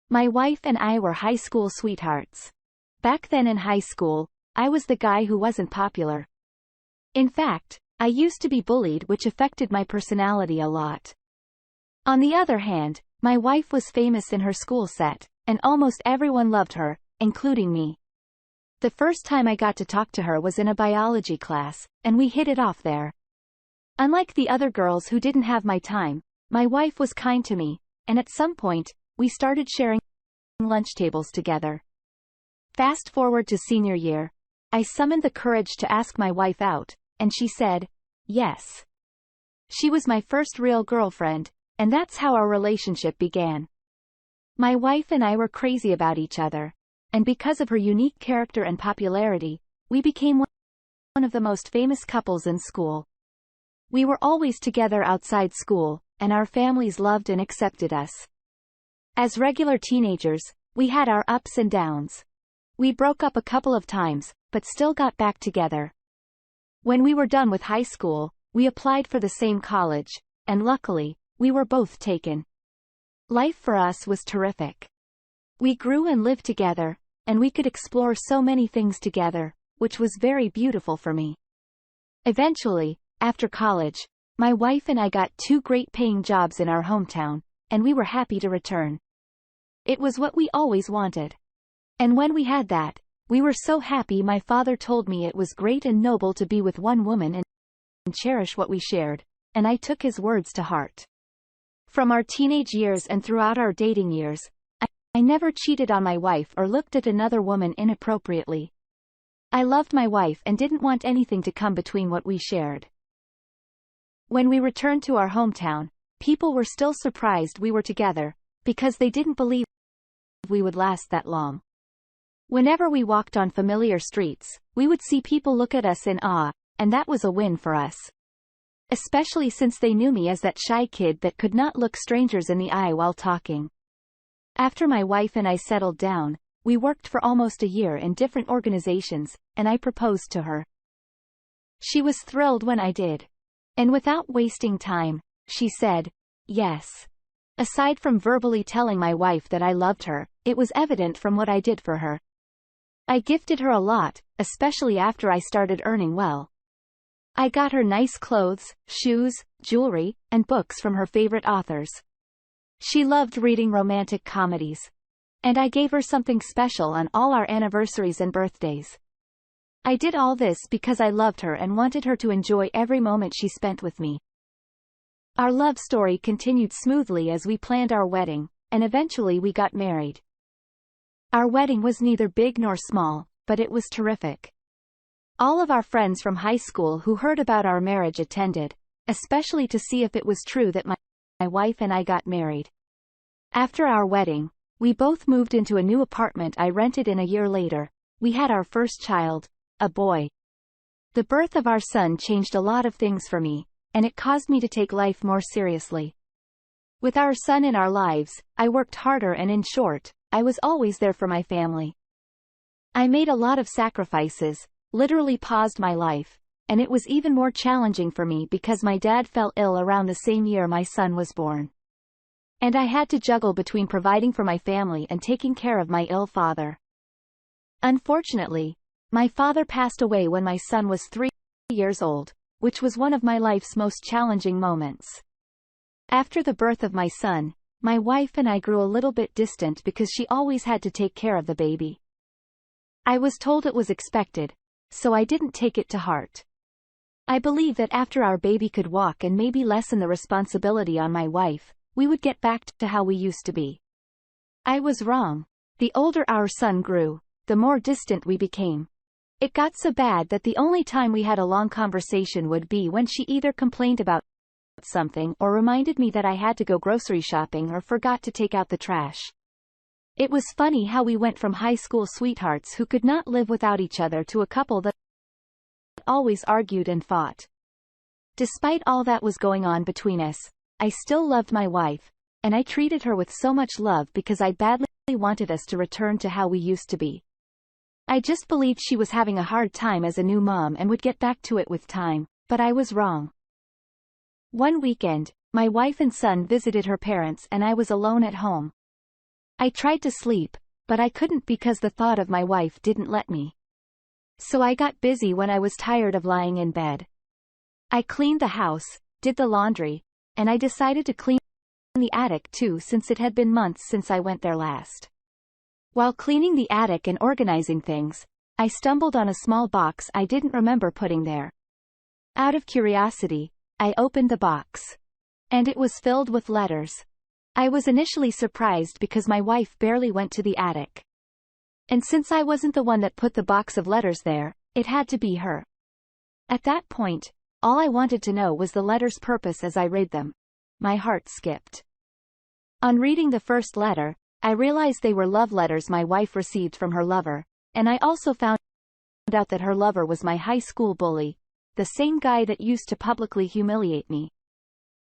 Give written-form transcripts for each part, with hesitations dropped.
My wife and I were high school sweethearts. Back then in high school, I was the guy who wasn't popular. In fact, I used to be bullied, which affected my personality a lot. On the other hand, my wife was famous in her school set, and almost everyone loved her, including me. The first time I got to talk to her was in a biology class, and we hit it off there. Unlike the other girls who didn't have my time, my wife was kind to me, and at some point, we started sharing lunch tables together. Fast forward to senior year, I summoned the courage to ask my wife out, and she said, yes. She was my first real girlfriend, and that's how our relationship began. My wife and I were crazy about each other, and because of her unique character and popularity, we became one of the most famous couples in school. We were always together outside school, and our families loved and accepted us. As regular teenagers, we had our ups and downs. We broke up a couple of times, but still got back together. When we were done with high school, we applied for the same college, and luckily, we were both taken. Life for us was terrific. We grew and lived together, and we could explore so many things together, which was very beautiful for me. Eventually, after college, my wife and I got 2 great paying jobs in our hometown, and we were happy to return. It was what we always wanted. And when we had that, we were so happy. My father told me it was great and noble to be with one woman and cherish what we shared, and I took his words to heart. From our teenage years and throughout our dating years, I never cheated on my wife or looked at another woman inappropriately. I loved my wife and didn't want anything to come between what we shared. When we returned to our hometown, people were still surprised we were together, because they didn't believe we would last that long. Whenever we walked on familiar streets, we would see people look at us in awe, and that was a win for us. Especially since they knew me as that shy kid that could not look strangers in the eye while talking. After my wife and I settled down, we worked for almost a year in different organizations, and I proposed to her. She was thrilled when I did. And without wasting time, she said, yes. Aside from verbally telling my wife that I loved her, it was evident from what I did for her. I gifted her a lot, especially after I started earning well. I got her nice clothes, shoes, jewelry, and books from her favorite authors. She loved reading romantic comedies. And I gave her something special on all our anniversaries and birthdays. I did all this because I loved her and wanted her to enjoy every moment she spent with me. Our love story continued smoothly as we planned our wedding, and eventually we got married. Our wedding was neither big nor small, but it was terrific. All of our friends from high school who heard about our marriage attended, especially to see if it was true that my wife and I got married. After our wedding, we both moved into a new apartment I rented, and a year later, we had our first child, a boy. The birth of our son changed a lot of things for me, and it caused me to take life more seriously. With our son in our lives, I worked harder, and in short, I was always there for my family. I made a lot of sacrifices, literally paused my life, and it was even more challenging for me because my dad fell ill around the same year my son was born. And I had to juggle between providing for my family and taking care of my ill father. Unfortunately, my father passed away when my son was 3 years old, which was one of my life's most challenging moments. After the birth of my son, my wife and I grew a little bit distant because she always had to take care of the baby. I was told it was expected, so I didn't take it to heart. I believe that after our baby could walk and maybe lessen the responsibility on my wife, we would get back to how we used to be. I was wrong. The older our son grew, the more distant we became. It got so bad that the only time we had a long conversation would be when she either complained about something or reminded me that I had to go grocery shopping or forgot to take out the trash. It was funny how we went from high school sweethearts who could not live without each other to a couple that always argued and fought. Despite all that was going on between us, I still loved my wife, and I treated her with so much love because I badly wanted us to return to how we used to be. I just believed she was having a hard time as a new mom and would get back to it with time, but I was wrong. One weekend, my wife and son visited her parents and I was alone at home. I tried to sleep, but I couldn't because the thought of my wife didn't let me. So I got busy when I was tired of lying in bed. I cleaned the house, did the laundry, and I decided to clean the attic too since it had been months since I went there last. While cleaning the attic and organizing things, I stumbled on a small box I didn't remember putting there. Out of curiosity, I opened the box. And it was filled with letters. I was initially surprised because my wife barely went to the attic. And since I wasn't the one that put the box of letters there, it had to be her. At that point, all I wanted to know was the letters' purpose as I read them. My heart skipped. On reading the first letter, I realized they were love letters my wife received from her lover, and I also found out that her lover was my high school bully, the same guy that used to publicly humiliate me.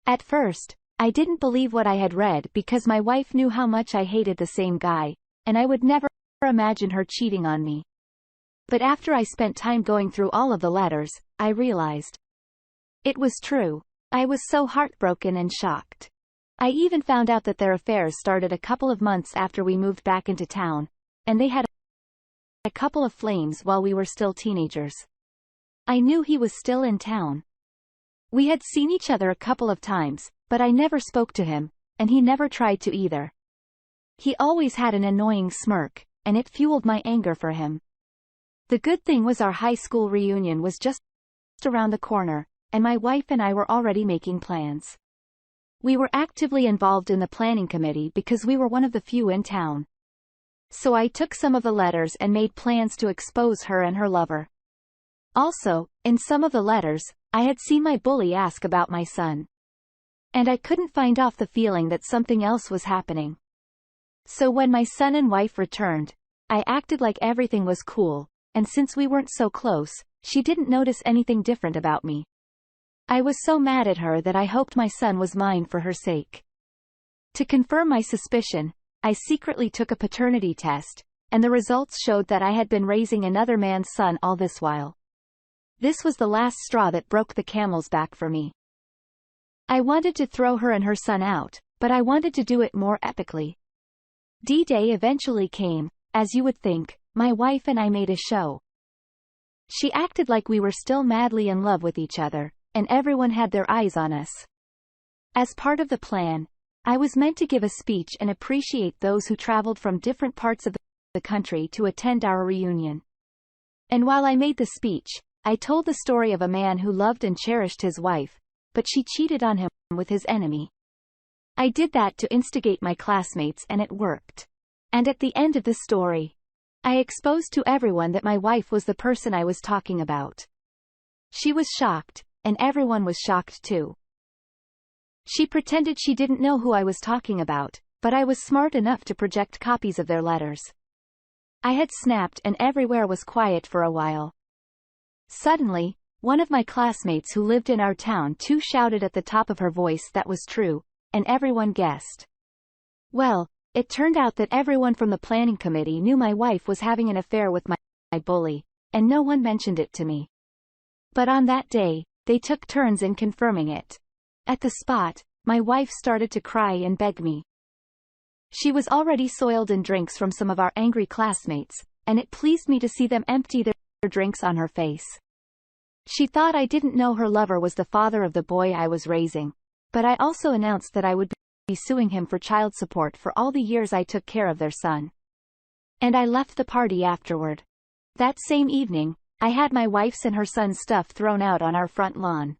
At first, I didn't believe what I had read because my wife knew how much I hated the same guy, and I would never imagine her cheating on me. But after I spent time going through all of the letters, I realized it was true. I was so heartbroken and shocked. I even found out that their affairs started a couple of months after we moved back into town, and they had a couple of flames while we were still teenagers. I knew he was still in town. We had seen each other a couple of times, but I never spoke to him, and he never tried to either. He always had an annoying smirk, and it fueled my anger for him. The good thing was our high school reunion was just around the corner, and my wife and I were already making plans. We were actively involved in the planning committee because we were one of the few in town. So I took some of the letters and made plans to expose her and her lover. Also, in some of the letters, I had seen my bully ask about my son. And I couldn't find off the feeling that something else was happening. So when my son and wife returned, I acted like everything was cool, and since we weren't so close, she didn't notice anything different about me. I was so mad at her that I hoped my son was mine for her sake. To confirm my suspicion, I secretly took a paternity test, and the results showed that I had been raising another man's son all this while. This was the last straw that broke the camel's back for me. I wanted to throw her and her son out, but I wanted to do it more epically. D-Day eventually came. As you would think, my wife and I made a show. She acted like we were still madly in love with each other, and everyone had their eyes on us. As part of the plan, I was meant to give a speech and appreciate those who traveled from different parts of the country to attend our reunion. And while I made the speech, I told the story of a man who loved and cherished his wife, but she cheated on him with his enemy. I did that to instigate my classmates and it worked. And at the end of the story, I exposed to everyone that my wife was the person I was talking about. She was shocked, and everyone was shocked too. She pretended she didn't know who I was talking about, but I was smart enough to project copies of their letters. I had snapped and everywhere was quiet for a while. Suddenly, one of my classmates who lived in our town too shouted at the top of her voice that was true, and everyone guessed. Well, it turned out that everyone from the planning committee knew my wife was having an affair with my bully, and no one mentioned it to me. But on that day, they took turns in confirming it. At the spot, my wife started to cry and beg me. She was already soiled in drinks from some of our angry classmates, and it pleased me to see them empty their drinks on her face. She thought I didn't know her lover was the father of the boy I was raising, but I also announced that I would be suing him for child support for all the years I took care of their son. And I left the party afterward. That same evening, I had my wife's and her son's stuff thrown out on our front lawn.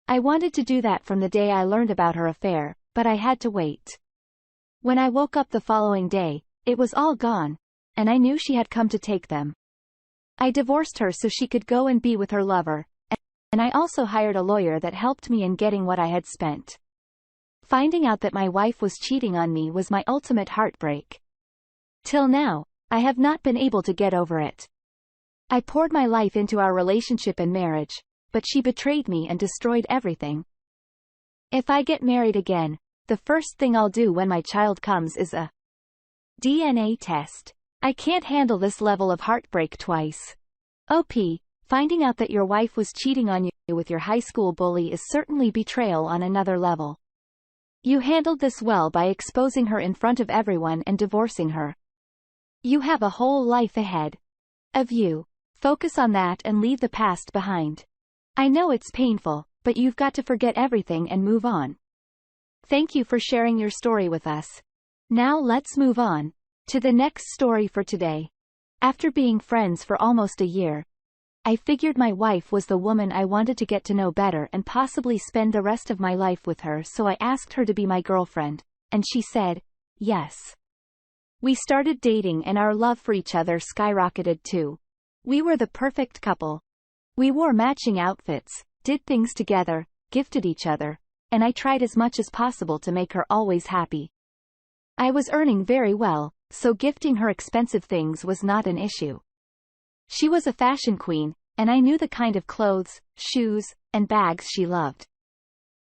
I wanted to do that from the day I learned about her affair, but I had to wait. When I woke up the following day, it was all gone, and I knew she had come to take them. I divorced her so she could go and be with her lover, and I also hired a lawyer that helped me in getting what I had spent. Finding out that my wife was cheating on me was my ultimate heartbreak. Till now, I have not been able to get over it. I poured my life into our relationship and marriage, but she betrayed me and destroyed everything. If I get married again, the first thing I'll do when my child comes is a DNA test. I can't handle this level of heartbreak twice. OP, finding out that your wife was cheating on you with your high school bully is certainly betrayal on another level. You handled this well by exposing her in front of everyone and divorcing her. You have a whole life ahead of you. Focus on that and leave the past behind. I know it's painful, but you've got to forget everything and move on. Thank you for sharing your story with us. Now let's move on to the next story for today. After being friends for almost a year, I figured my wife was the woman I wanted to get to know better and possibly spend the rest of my life with her, so I asked her to be my girlfriend, and she said, yes. We started dating and our love for each other skyrocketed too. We were the perfect couple. We wore matching outfits, did things together, gifted each other, and I tried as much as possible to make her always happy. I was earning very well, so gifting her expensive things was not an issue. She was a fashion queen, and I knew the kind of clothes, shoes, and bags she loved.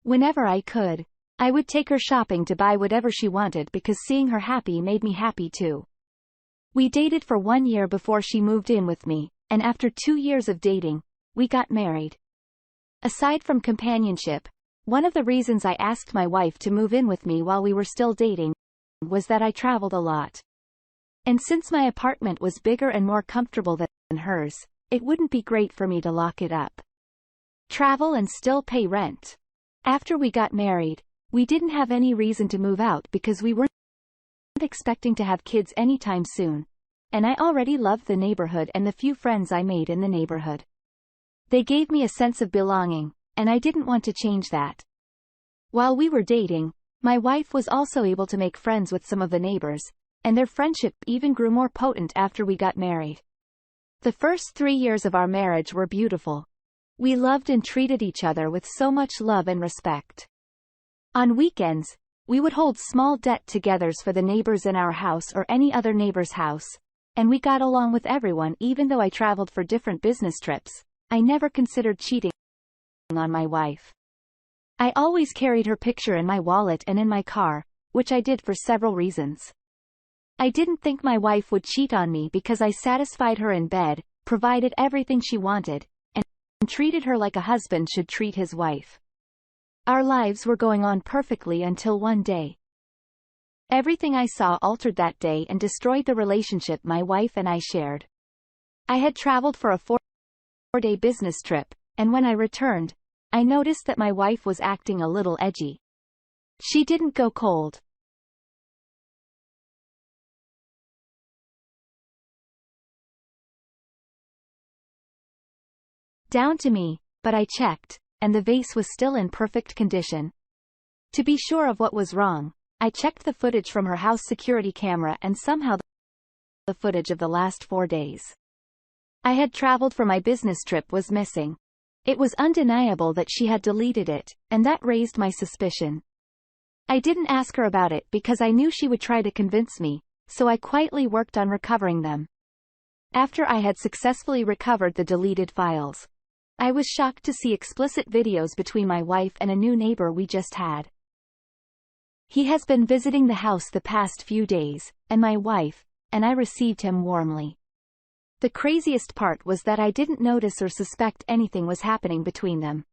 Whenever I could, I would take her shopping to buy whatever she wanted because seeing her happy made me happy too. We dated for 1 year before she moved in with me, and after 2 years of dating, we got married. Aside from companionship, one of the reasons I asked my wife to move in with me while we were still dating was that I traveled a lot. And since my apartment was bigger and more comfortable than hers, it wouldn't be great for me to lock it up. Travel and still pay rent. After we got married, we didn't have any reason to move out because we weren't expecting to have kids anytime soon, and I already loved the neighborhood and the few friends I made in the neighborhood. They gave me a sense of belonging, and I didn't want to change that. While we were dating, my wife was also able to make friends with some of the neighbors, and their friendship even grew more potent after we got married. The first 3 years of our marriage were beautiful. We loved and treated each other with so much love and respect. On weekends, we would hold small get-togethers for the neighbors in our house or any other neighbor's house, and we got along with everyone. Even though I traveled for different business trips, I never considered cheating on my wife. I always carried her picture in my wallet and in my car, which I did for several reasons. I didn't think my wife would cheat on me because I satisfied her in bed, provided everything she wanted, and treated her like a husband should treat his wife. Our lives were going on perfectly until one day. Everything I saw altered that day and destroyed the relationship my wife and I shared. I had traveled for a 4-day business trip, and when I returned, I noticed that my wife was acting a little edgy. She didn't go cold down to me, but I checked, and the vase was still in perfect condition. To be sure of what was wrong, I checked the footage from her house security camera, and somehow the footage of the last 4 days I had traveled for my business trip was missing. It was undeniable that she had deleted it, and that raised my suspicion. I didn't ask her about it because I knew she would try to convince me, so I quietly worked on recovering them. After I had successfully recovered the deleted files, I was shocked to see explicit videos between my wife and a new neighbor we just had. He has been visiting the house the past few days, and my wife and I received him warmly. The craziest part was that I didn't notice or suspect anything was happening between them.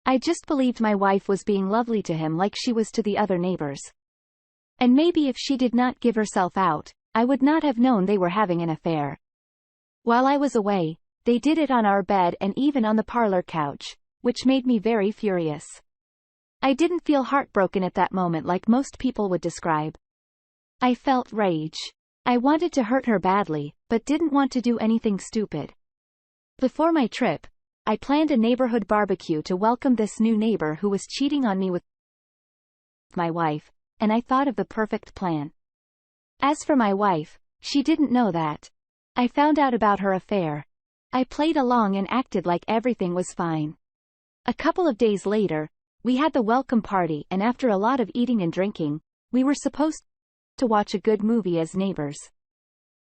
I just believed my wife was being lovely to him like she was to the other neighbors. And maybe if she did not give herself out, I would not have known they were having an affair. While I was away, they did it on our bed and even on the parlor couch, which made me very furious. I didn't feel heartbroken at that moment like most people would describe. I felt rage. I wanted to hurt her badly, but didn't want to do anything stupid. Before my trip, I planned a neighborhood barbecue to welcome this new neighbor who was cheating on me with my wife, and I thought of the perfect plan. As for my wife, she didn't know that. I found out about her affair. I played along and acted like everything was fine. A couple of days later, we had the welcome party, and after a lot of eating and drinking, we were supposed to watch a good movie as neighbors.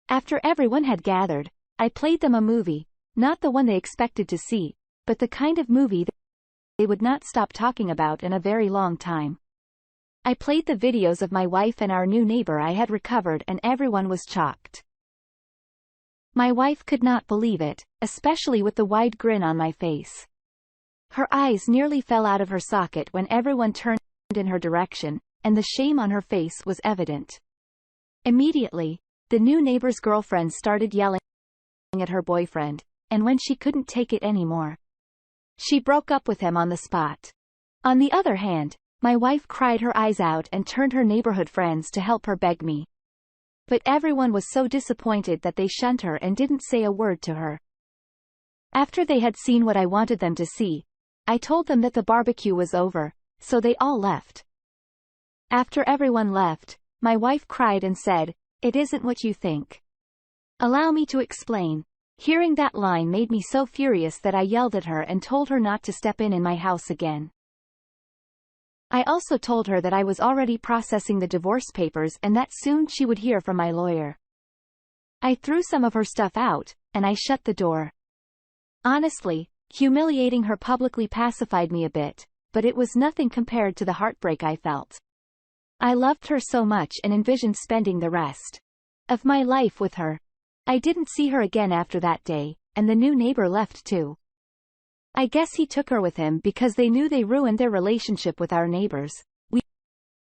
After everyone had gathered, I played them a movie, not the one they expected to see, but the kind of movie they would not stop talking about in a very long time. I played the videos of my wife and our new neighbor I had recovered, and everyone was shocked. My wife could not believe it, especially with the wide grin on my face. Her eyes nearly fell out of her socket when everyone turned turned in her direction, and the shame on her face was evident. Immediately, the new neighbor's girlfriend started yelling at her boyfriend, and when she couldn't take it anymore, she broke up with him on the spot. On the other hand, my wife cried her eyes out and turned her neighborhood friends to help her beg me. But everyone was so disappointed that they shunned her and didn't say a word to her. After they had seen what I wanted them to see, I told them that the barbecue was over, so they all left. After everyone left, my wife cried and said, "It isn't what you think." Allow me to explain. Hearing that line made me so furious that I yelled at her and told her not to step in my house again. I also told her that I was already processing the divorce papers and that soon she would hear from my lawyer. I threw some of her stuff out, and I shut the door. Honestly, humiliating her publicly pacified me a bit, but it was nothing compared to the heartbreak I felt. I loved her so much and envisioned spending the rest of my life with her. I didn't see her again after that day, and the new neighbor left too. I guess he took her with him because they knew they ruined their relationship with our neighbors. We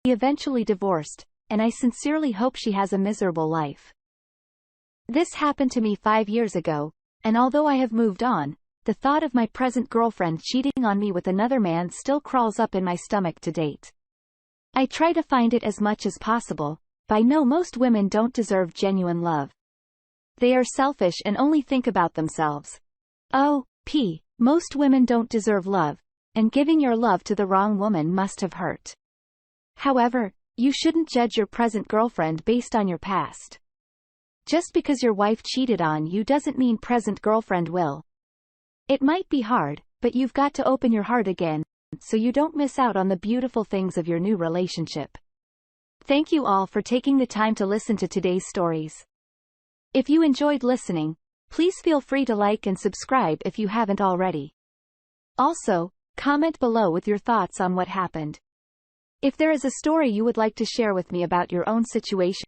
eventually divorced, and I sincerely hope she has a miserable life. This happened to me 5 years ago, and although I have moved on, the thought of my present girlfriend cheating on me with another man still crawls up in my stomach to date. I try to find it as much as possible, but I know most women don't deserve genuine love. They are selfish and only think about themselves. Most women don't deserve love, and giving your love to the wrong woman must have hurt. However, you shouldn't judge your present girlfriend based on your past. Just because your wife cheated on you doesn't mean present girlfriend will. It might be hard, but you've got to open your heart again, so you don't miss out on the beautiful things of your new relationship. Thank you all for taking the time to listen to today's stories. If you enjoyed listening, please feel free to like and subscribe if you haven't already. Also, comment below with your thoughts on what happened. If there is a story you would like to share with me about your own situation,